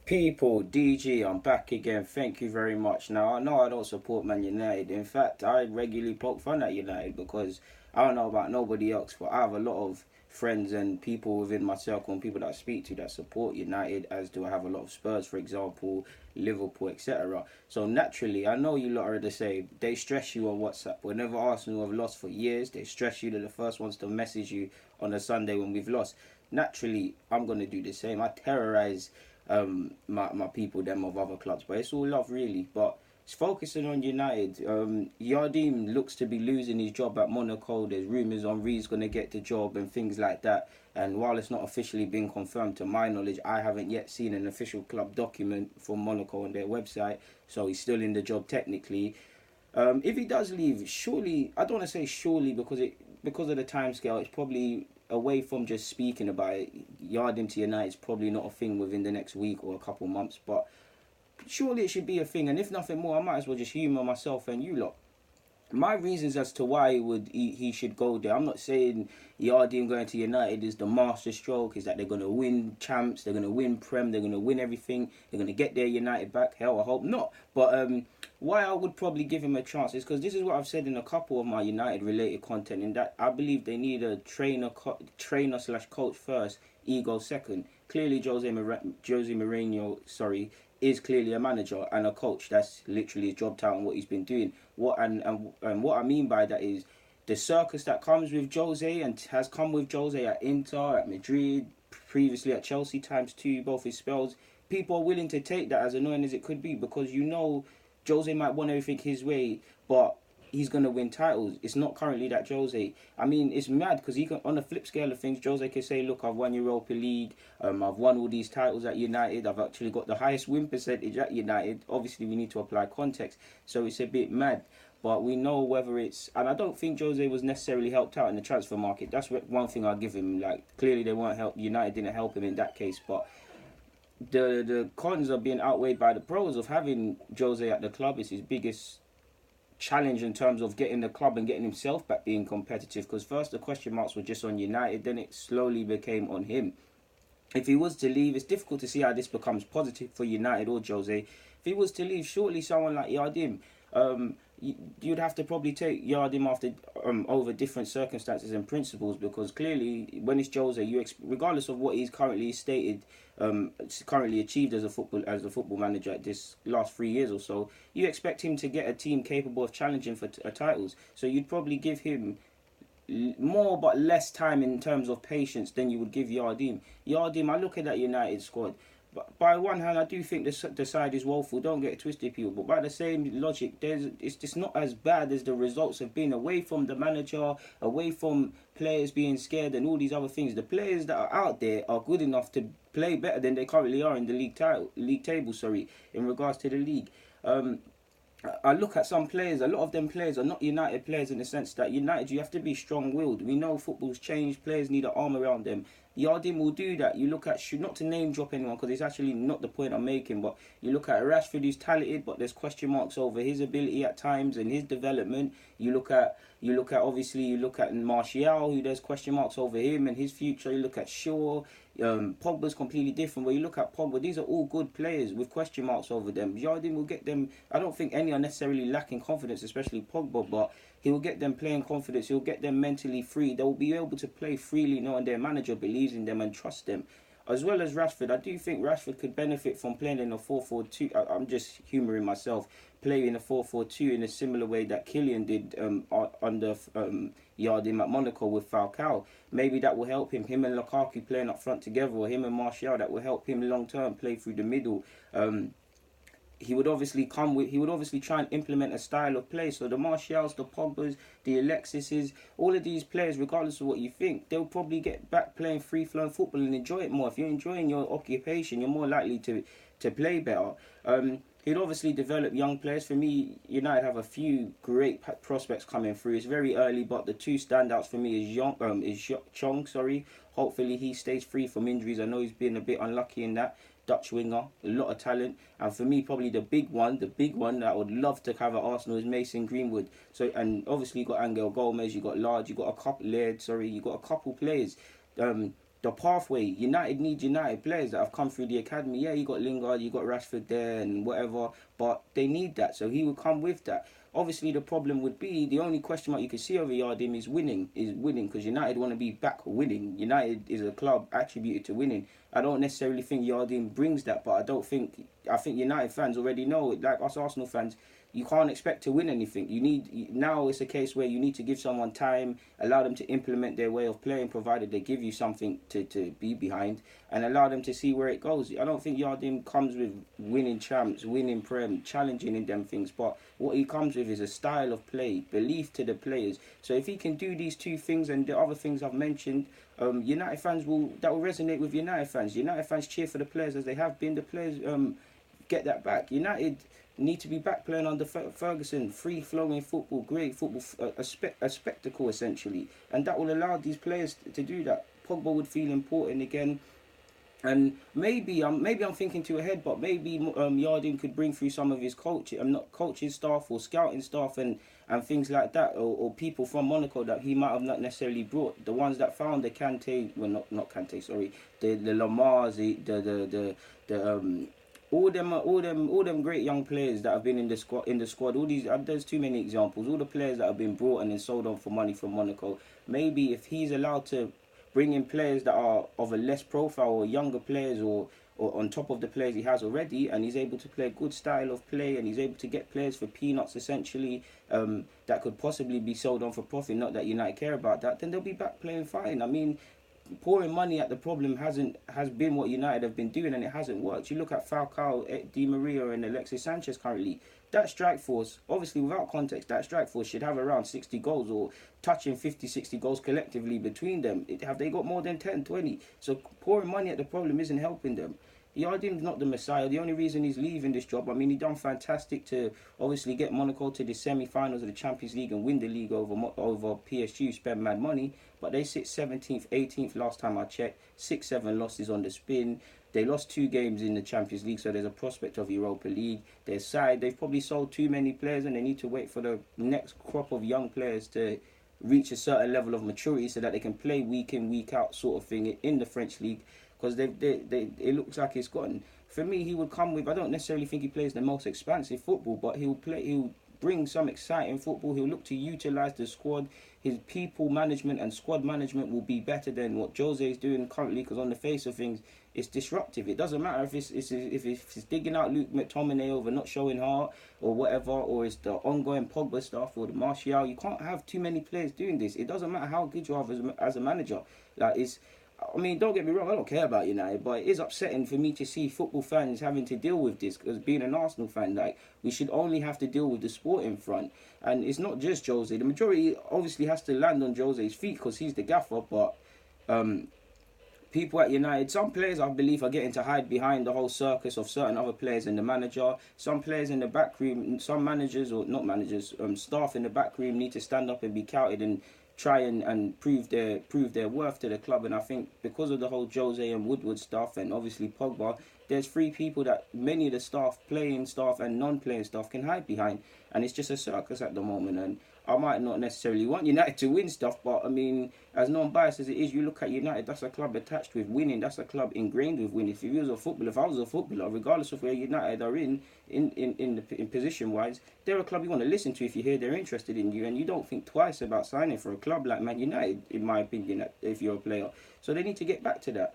People, DG, I'm back again. Thank you very much. Now, I know I don't support Man United. In fact, I regularly poke fun at United because I don't know about nobody else, but I have a lot of friends and people within my circle and people that I speak to that support United, as do I have a lot of Spurs, for example, Liverpool, etc. So naturally, I know you lot are the same. They stress you on WhatsApp. Whenever Arsenal have lost for years, they stress you. They're the first ones to message you on a Sunday when we've lost. Naturally, I'm going to do the same. I terrorize my people them of other clubs, but it's all love really. But it's focusing on United. Jardim looks to be losing his job at Monaco. There's rumours on Reed's going to get the job and things like that. And while it's not officially been confirmed to my knowledge, I haven't yet seen an official club document from Monaco on their website. So he's still in the job technically. If he does leave, surely, I don't want to say surely because of the timescale, it's probably away from just speaking about it. Yardim to United is probably not a thing within the next week or a couple months, but surely it should be a thing. And if nothing more, I might as well just humour myself and you lot. My reasons as to why he should go there. I'm not saying Yardim going to United is the master stroke. Is that they're going to win champs, they're going to win Prem, they're going to win everything, they're going to get their United back. Hell, I hope not. But why I would probably give him a chance is because this is what I've said in a couple of my United related content. In that I believe they need a trainer slash coach first, ego second. Clearly, Josemourinho, is clearly a manager and a coach. That's literally his job title and what he's been doing. And what I mean by that is the circus that comes with Jose and has come with Jose at Inter, at Madrid, previously at Chelsea times two, both his spells. People are willing to take that, as annoying as it could be, because you know Jose might want everything his way, but he's going to win titles. It's not currently that Jose. I mean, it's mad because he can, on the flip scale of things, Jose can say, look, I've won Europa League, I've won all these titles at United, I've actually got the highest win percentage at United. Obviously, we need to apply context, so it's a bit mad. But we know whether it's... And I don't think Jose was necessarily helped out in the transfer market. That's one thing I'll give him. Like, clearly they weren't help. United didn't help him in that case, but the cons are being outweighed by the pros of having Jose at the club. It's his biggest challenge in terms of getting the club and getting himself back being competitive, because first the question marks were just on United, then it slowly became on him. If he was to leave, it's difficult to see how this becomes positive for United or Jose. If he was to leave, surely someone like Jardim, you'd have to probably take Jardim after over different circumstances and principles, because clearly when it's Jose, regardless of what he's currently stated, currently achieved as a football manager at this last 3 years or so, you expect him to get a team capable of challenging for titles. So you'd probably give him more but less time in terms of patience than you would give Jardim. Jardim, I look at that United squad. But by one hand, I do think the side is woeful. Don't get it twisted, people. But by the same logic, it's just not as bad as the results have been. Away from the manager, away from players being scared and all these other things, the players that are out there are good enough to play better than they currently are in the league table. In regards to the league. I look at some players, a lot of them players are not United players in the sense that United, you have to be strong-willed. We know football's changed, players need an arm around them. Yardim will do that. You look at, not to name drop anyone because it's actually not the point I'm making, but you look at Rashford, who's talented, but there's question marks over his ability at times and his development. You look at Martial, who there's question marks over him and his future. You look at Shaw. Pogba's completely different. Where you look at Pogba, these are all good players with question marks over them. Jardim will get them. I don't think any are necessarily lacking confidence, especially Pogba, but he will get them playing confidence. He'll get them mentally free. They'll be able to play freely knowing their manager believes in them and trusts them. As well as Rashford, I do think Rashford could benefit from playing in a 4-4-2. I'm just humouring myself. Playing in a 4-4-2 in a similar way that Kylian did under Jardim at Monaco with Falcao. Maybe that will help him. Him and Lukaku playing up front together, or him and Martial, that will help him long term play through the middle. He would obviously try and implement a style of play. So the Martials, the Pogbas, the Alexises, all of these players, regardless of what you think, they'll probably get back playing free-flowing football and enjoy it more. If you're enjoying your occupation, you're more likely to play better. He'd obviously develop young players. For me, United have a few great prospects coming through. It's very early, but the two standouts for me is Chong. Hopefully he stays free from injuries. I know he's been a bit unlucky in that. Dutch winger, a lot of talent, and for me probably the big one that I would love to have at Arsenal is Mason Greenwood. So, and obviously you got Angel Gomez, you got Lard, you got a couple players. the pathway. United need United players that have come through the academy. Yeah, you got Lingard, you got Rashford there and whatever, but they need that. So he would come with that. Obviously, the problem would be the only question mark you can see over Yardim is winning. Because United want to be back winning. United is a club attributed to winning. I don't necessarily think Yardim brings that, but I think United fans already know, like us Arsenal fans, you can't expect to win anything. Now it's a case where you need to give someone time, allow them to implement their way of playing, provided they give you something to be behind, and allow them to see where it goes. I don't think Yardim comes with winning champs, winning prem, challenging in them things, but what he comes with is a style of play, belief to the players. So if he can do these two things and the other things I've mentioned, United fans will resonate with United fans. United fans cheer for the players as they have been. The players get that back. United need to be back playing under Ferguson, free-flowing football, great football, a spectacle essentially, and that will allow these players to do that. Pogba would feel important again, and maybe I'm thinking too ahead, but maybe Yardim could bring through some of his coaching staff or scouting staff and things like that, or people from Monaco that he might have not necessarily brought. The ones that found the Kante, well not Kante, sorry, the Lamars, the all them great young players that have been in the squad. All these, there's too many examples. All the players that have been brought in and sold on for money from Monaco. Maybe if he's allowed to bring in players that are of a less profile or younger players, or on top of the players he has already, and he's able to play a good style of play, and he's able to get players for peanuts essentially, that could possibly be sold on for profit. Not that United care about that. Then they'll be back playing fine. I mean, pouring money at the problem has been what United have been doing, and it hasn't worked. You look at Falcao, Di Maria and Alexis Sanchez currently. That strike force, obviously without context, that strike force should have around 60 goals or touching 50, 60 goals collectively between them. Have they got more than 10, 20? So pouring money at the problem isn't helping them. Yardim's not the Messiah. The only reason he's leaving this job, I mean, he done fantastic to obviously get Monaco to the semi-finals of the Champions League and win the league over PSG, spend mad money, but they sit 17th, 18th last time I checked, 6-7 losses on the spin. They lost 2 games in the Champions League, so there's a prospect of Europa League. Their side, they've probably sold too many players, and they need to wait for the next crop of young players to reach a certain level of maturity so that they can play week in, week out sort of thing in the French league, because it looks like it's gotten. For me, he would come with, I don't necessarily think he plays the most expansive football, but he'll bring some exciting football. He'll look to utilise the squad. His people management and squad management will be better than what Jose is doing currently, because on the face of things, it's disruptive. It doesn't matter if it's digging out Luke McTominay over not showing heart or whatever, or it's the ongoing Pogba stuff or the Martial. You can't have too many players doing this. It doesn't matter how good you are as a manager. I mean, don't get me wrong, I don't care about United, but it is upsetting for me to see football fans having to deal with this, because being an Arsenal fan, like, we should only have to deal with the sporting front. And it's not just Jose. The majority obviously has to land on Jose's feet because he's the gaffer, but people at United, some players I believe are getting to hide behind the whole circus of certain other players and the manager. Some players in the back room, some managers, or not managers, staff in the back room need to stand up and be counted and try and prove their worth to the club. And I think because of the whole Jose and Woodward stuff, and obviously Pogba, there's 3 people that many of the staff, playing staff and non-playing staff, can hide behind, and it's just a circus at the moment. And I might not necessarily want United to win stuff, but I mean, as non-biased as it is, you look at United, that's a club attached with winning, that's a club ingrained with winning. If I was a footballer, regardless of where United are in position-wise, they're a club you want to listen to if you hear they're interested in you, and you don't think twice about signing for a club like Man United, in my opinion, if you're a player. So they need to get back to that.